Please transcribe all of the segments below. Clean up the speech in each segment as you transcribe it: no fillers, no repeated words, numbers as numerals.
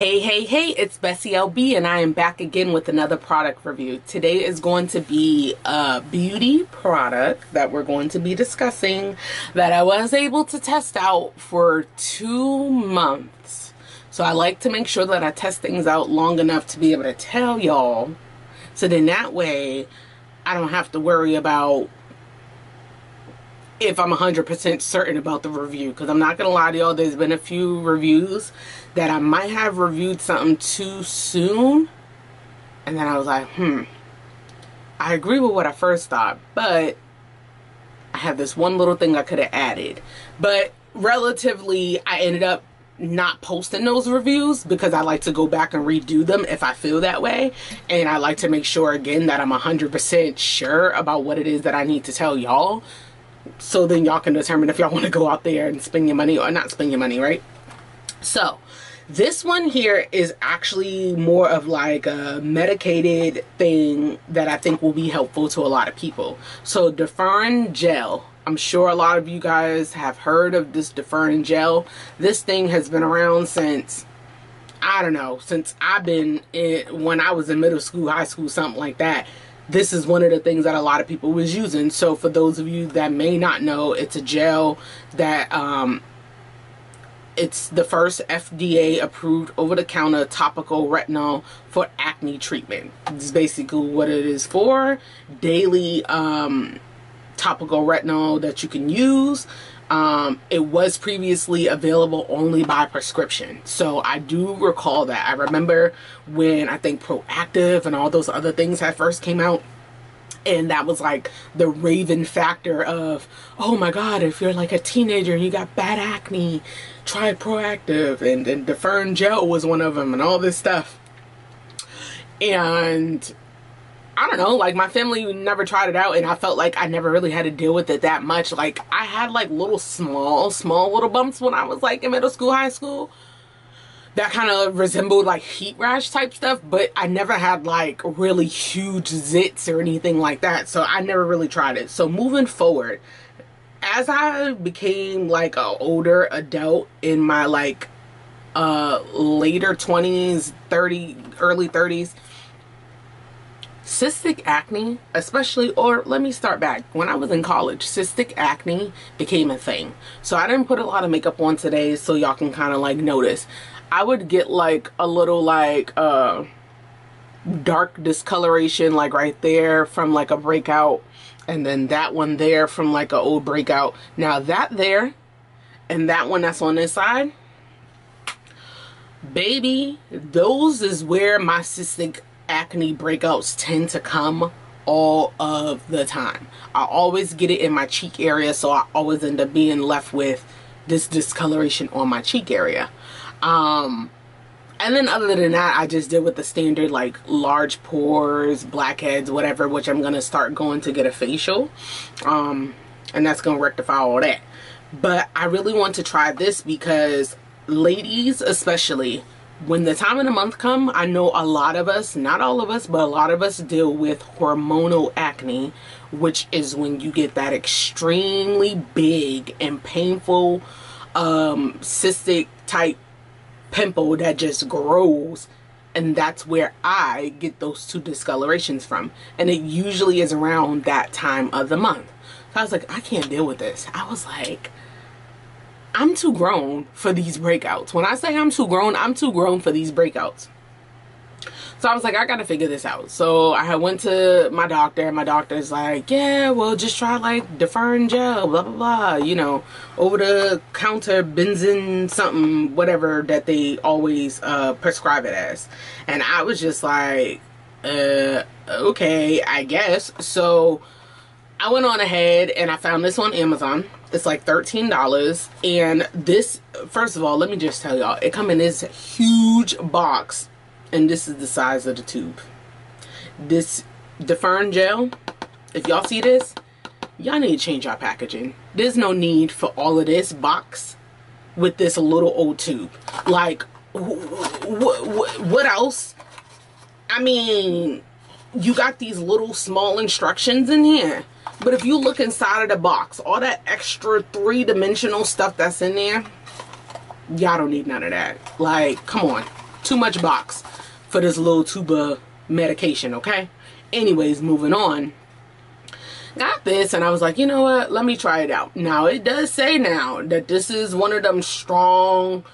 Hey, it's BessieLB and I am back again with another product review. Today is going to be a beauty product that we're going to be discussing that I was able to test out for 2 months. So I like to make sure that I test things out long enough to be able to tell y'all. So then that way I don't have to worry about if I'm 100% certain about the review, because I'm not gonna lie to y'all, there's been a few reviews that I might have reviewed something too soon, and then I was like, I agree with what I first thought, but I have this one little thing I could have added. But relatively, I ended up not posting those reviews because I like to go back and redo them if I feel that way, and I like to make sure again that I'm 100% sure about what it is that I need to tell y'all, so then y'all can determine if y'all want to go out there and spend your money or not spend your money, right? So this one here is actually more of like a medicated thing that I think will be helpful to a lot of people. So Differin Gel. I'm sure a lot of you guys have heard of this Differin Gel. This thing has been around since, I don't know, since I've been when I was in middle school, high school, something like that. This is one of the things that a lot of people was using. So for those of you that may not know, it's a gel that it's the first FDA approved over-the-counter topical retinol for acne treatment. This is basically what it is for. Daily topical retinol that you can use. It was previously available only by prescription. So I do recall that. I remember when I think Proactive and all those other things had first came out. And that was like the raving factor of, oh my God, if you're like a teenager and you got bad acne, try Proactive. And Differin Gel was one of them and all this stuff. And I don't know, like my family never tried it out, and I felt like I never really had to deal with it that much. Like I had like little small little bumps when I was like in middle school, high school, that kind of resembled like heat rash type stuff, but I never had like really huge zits or anything like that. So I never really tried it. So moving forward, as I became like an older adult in my like later 20s, early 30s, cystic acne, especially, or let me start back. When I was in college, cystic acne became a thing. So I didn't put a lot of makeup on today so y'all can kind of like notice. I would get like a little like dark discoloration like right there from like a breakout, and then that one there from like an old breakout. Now that there and that one that's on this side, baby, those is where my cystic acne breakouts tend to come all of the time. I always get it in my cheek area, so I always end up being left with this discoloration on my cheek area. And then other than that, I just deal with the standard like large pores, blackheads, whatever, which I'm gonna start going to get a facial, and that's gonna rectify all that. But I really want to try this because ladies especially, when the time of the month come, I know a lot of us, not all of us, but a lot of us deal with hormonal acne, which is when you get that extremely big and painful cystic type pimple that just grows, and that's where I get those 2 discolorations from, and it usually is around that time of the month. So I was like, I can't deal with this. I was like, I'm too grown for these breakouts. When I say I'm too grown for these breakouts. So I was like, I gotta figure this out. So I went to my doctor, and my doctor's like, yeah, well, just try like Differin Gel, blah, blah, blah, you know, over the counter benzene something, whatever that they always prescribe it as. And I was just like, okay, I guess. So I went on ahead and I found this on Amazon. It's like $13. And this, first of all, let me just tell y'all, it come in this huge box. And this is the size of the tube. This Differin Gel, if y'all see this, y'all need to change your packaging. There's no need for all of this box with this little old tube. Like, what else? I mean, you got these little small instructions in here. But if you look inside of the box, all that extra 3-dimensional stuff that's in there, y'all don't need none of that. Like, come on. too much box for this little tuba medication, okay? Anyways, moving on. Got this and I was like, you know what, let me try it out. Now it does say now that this is one of them strong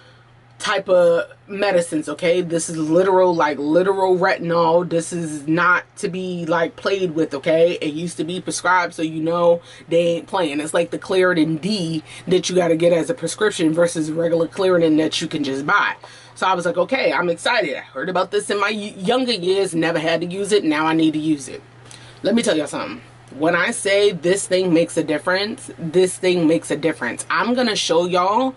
type of medicines, okay? This is literal retinol. This is not to be like played with, okay? It used to be prescribed, so you know they ain't playing. It's like the Claritin D that you got to get as a prescription versus regular Claritin that you can just buy. So I was like, okay, I'm excited. I heard about this in my younger years, never had to use it. Now I need to use it. Let me tell you something. When I say this thing makes a difference, this thing makes a difference. I'm going to show y'all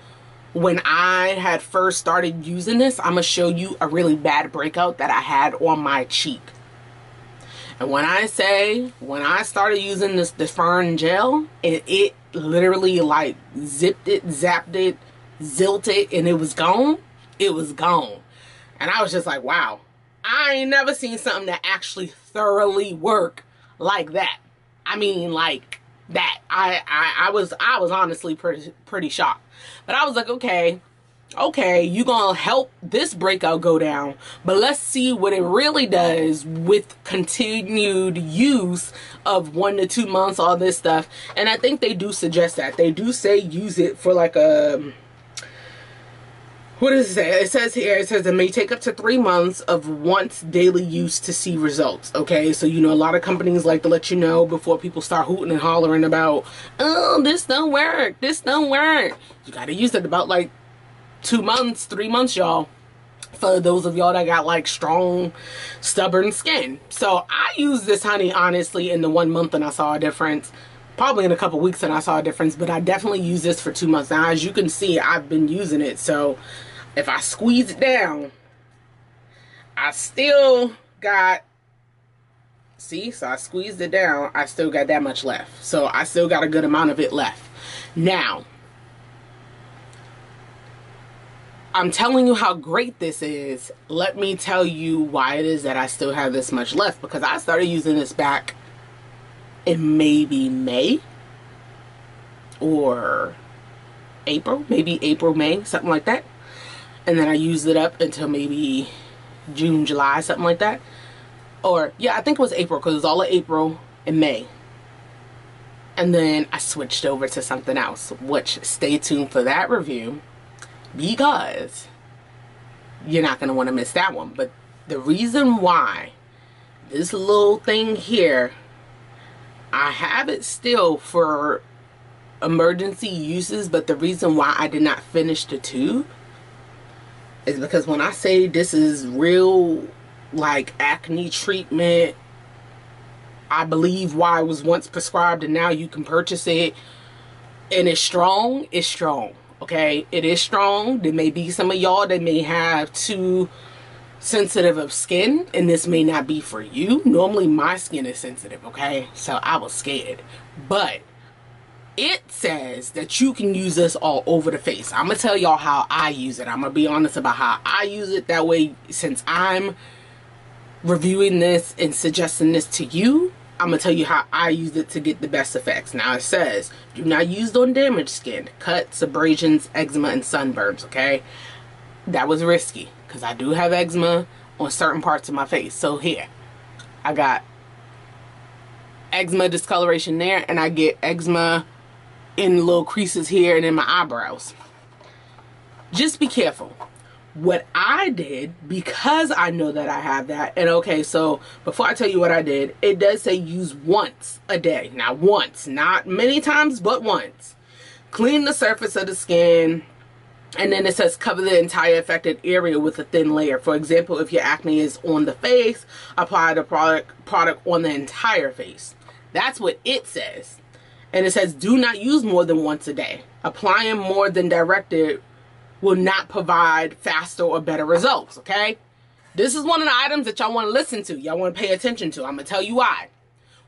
when I had first started using this. I'm going to show you a really bad breakout that I had on my cheek. And when I say, when I started using this Differin Gel, it literally like zipped it, zapped it, zilted, and it was gone. It was gone. And I was just like, wow, I ain't never seen something that actually thoroughly work like that. I mean, like that. I was honestly pretty shocked. But I was like, okay, you gonna help this breakout go down, but let's see what it really does with continued use of 1 to 2 months, all this stuff. And I think they do suggest that. They do say use it for like a, what does it say? It says here, it says it may take up to 3 months of once daily use to see results. Okay, so you know a lot of companies like to let you know before people start hooting and hollering about, oh, this don't work, this don't work. You gotta use it about like 2 months, 3 months, y'all. For those of y'all that got like strong, stubborn skin. So I used this honey honestly in the 1 month and I saw a difference. Probably in a couple weeks and I saw a difference, but I definitely used this for 2 months. Now, as you can see, I've been using it. So if I squeeze it down, I still got, see, so I squeezed it down, I still got that much left. So I still got a good amount of it left. Now, I'm telling you how great this is. Let me tell you why it is that I still have this much left, because I started using this back in maybe May or April, maybe April, May, something like that. And then I used it up until maybe June, July, something like that. Or, yeah, I think it was April, because it was all of April and May. And then I switched over to something else, which stay tuned for that review, because you're not going to want to miss that one. But the reason why this little thing here, I have it still for emergency uses, but the reason why I did not finish the tube is because when I say this is real, like, acne treatment, I believe why it was once prescribed and now you can purchase it, and it's strong, okay? It is strong. There may be some of y'all that may have too sensitive of skin, and this may not be for you. Normally my skin is sensitive, okay? So I was scared. But it says that you can use this all over the face. I'm gonna tell y'all how I use it. I'm gonna be honest about how I use it. That way, since I'm reviewing this and suggesting this to you, I'm gonna tell you how I use it to get the best effects. Now it says, do not use on damaged skin, cuts, abrasions, eczema, and sunburns, okay? That was risky, because I do have eczema on certain parts of my face. So here, I got eczema discoloration there, and I get eczema in little creases here and in my eyebrows. Just be careful. What I did, because I know that I have that, and okay, so before I tell you what I did, it does say use once a day. Now once, not many times, but once. Clean the surface of the skin, and then it says cover the entire affected area with a thin layer. For example, if your acne is on the face, apply the product on the entire face. That's what it says. And it says do not use more than once a day. Applying more than directed will not provide faster or better results, okay? This is one of the items that y'all want to listen to. Y'all want to pay attention to. I'm going to tell you why.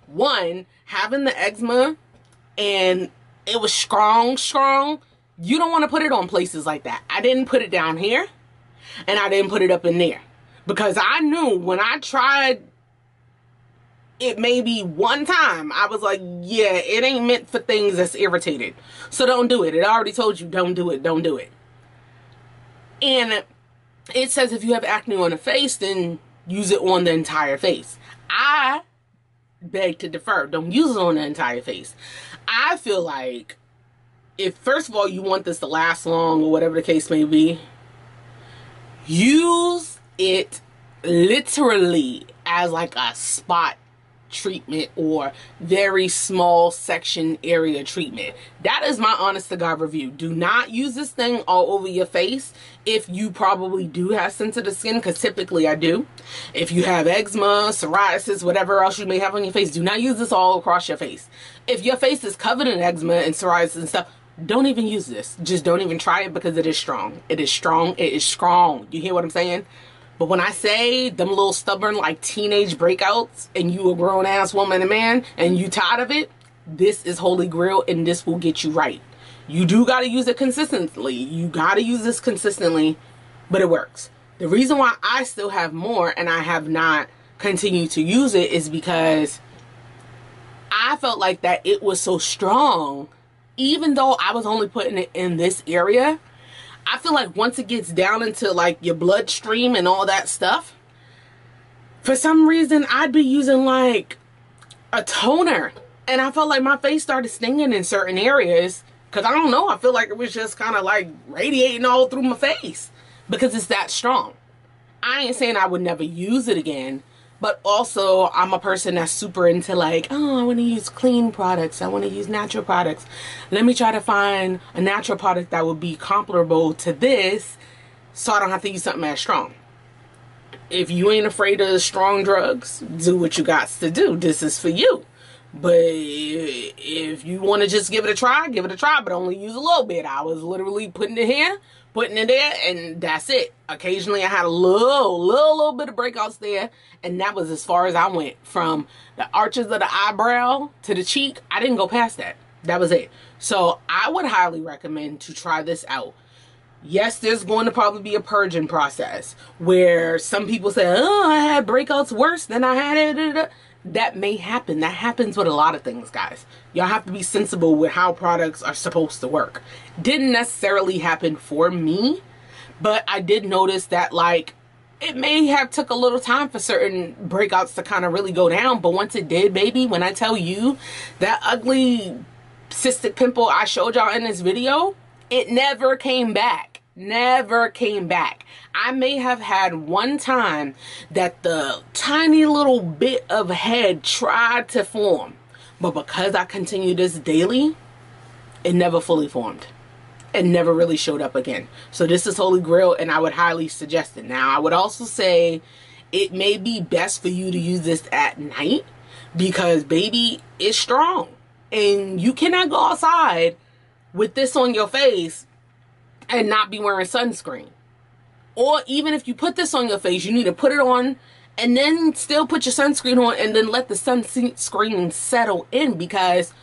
One, having the eczema and it was strong, you don't want to put it on places like that. I didn't put it down here, and I didn't put it up in there, because I knew when I tried it maybe one time, I was like, yeah, it ain't meant for things that's irritated. So don't do it. It already told you don't do it. Don't do it. And it says if you have acne on the face, then use it on the entire face. I beg to differ. Don't use it on the entire face. I feel like if, first of all, you want this to last long or whatever the case may be, use it literally as like a spot treatment or very small section area treatment. That is my honest to God review. Do not use this thing all over your face if you probably do have sensitive skin, because typically I do. If you have eczema, psoriasis, whatever else you may have on your face, do not use this all across your face. If your face is covered in eczema and psoriasis and stuff, don't even use this. Just don't even try it, because it is strong. It is strong. It is strong. You hear what I'm saying? But when I say them little stubborn like teenage breakouts and you a grown ass woman and man and you tired of it, this is holy grail and this will get you right. You do got to use it consistently. You got to use this consistently, but it works. The reason why I still have more and I have not continued to use it is because I felt like that it was so strong, even though I was only putting it in this area. I feel like once it gets down into like your bloodstream and all that stuff, for some reason I'd be using like a toner, and I felt like my face started stinging in certain areas, because I don't know, I feel like it was just kind of like radiating all through my face because it's that strong. I ain't saying I would never use it again, but also I'm a person that's super into like, oh, I want to use clean products. I want to use natural products. Let me try to find a natural product that would be comparable to this so I don't have to use something as strong. If you ain't afraid of strong drugs, do what you got to do. This is for you. But if you want to just give it a try, but only use a little bit. I was literally putting it here, putting it there, and that's it. Occasionally I had a little bit of breakouts there, and that was as far as I went. From the arches of the eyebrow to the cheek, I didn't go past that. That was it. So I would highly recommend to try this out. Yes, there's going to probably be a purging process where some people say, oh, I had breakouts worse than I had it. That may happen. That happens with a lot of things, guys. Y'all have to be sensible with how products are supposed to work. Didn't necessarily happen for me, but I did notice that like it may have took a little time for certain breakouts to kind of really go down, but once it did, baby, when I tell you that ugly cystic pimple I showed y'all in this video, it never came back. Never came back. I may have had one time that the tiny little bit of head tried to form, but because I continued this daily, it never fully formed. It never really showed up again. So this is holy grail, and I would highly suggest it. Now, I would also say it may be best for you to use this at night, because baby, it's strong and you cannot go outside with this on your face and not be wearing sunscreen. Or even if you put this on your face, you need to put it on and then still put your sunscreen on and then let the sunscreen settle in, because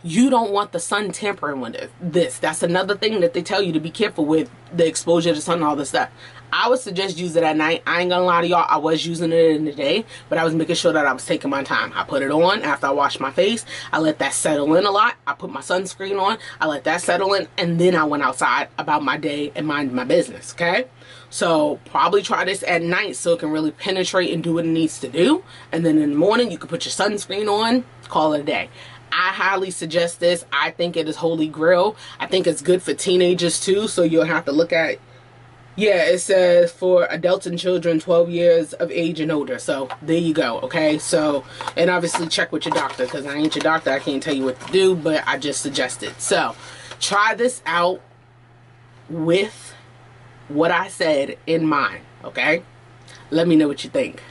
you don't want the sun tampering with this. That's another thing that they tell you to be careful with, the exposure to sun and all this stuff. I would suggest use it at night. I ain't gonna lie to y'all, I was using it in the day, but I was making sure that I was taking my time. I put it on after I washed my face. I let that settle in a lot. I put my sunscreen on. I let that settle in, and then I went outside about my day and minded my business, okay? So probably try this at night so it can really penetrate and do what it needs to do. And then in the morning, you can put your sunscreen on, call it a day. I highly suggest this. I think it is holy grail. I think it's good for teenagers too, so you'll have to look at, yeah, it says for adults and children 12 years of age and older. So there you go, okay? So, and obviously check with your doctor, because I ain't your doctor. I can't tell you what to do, but I just suggest it. So try this out with what I said in mind, okay? Let me know what you think.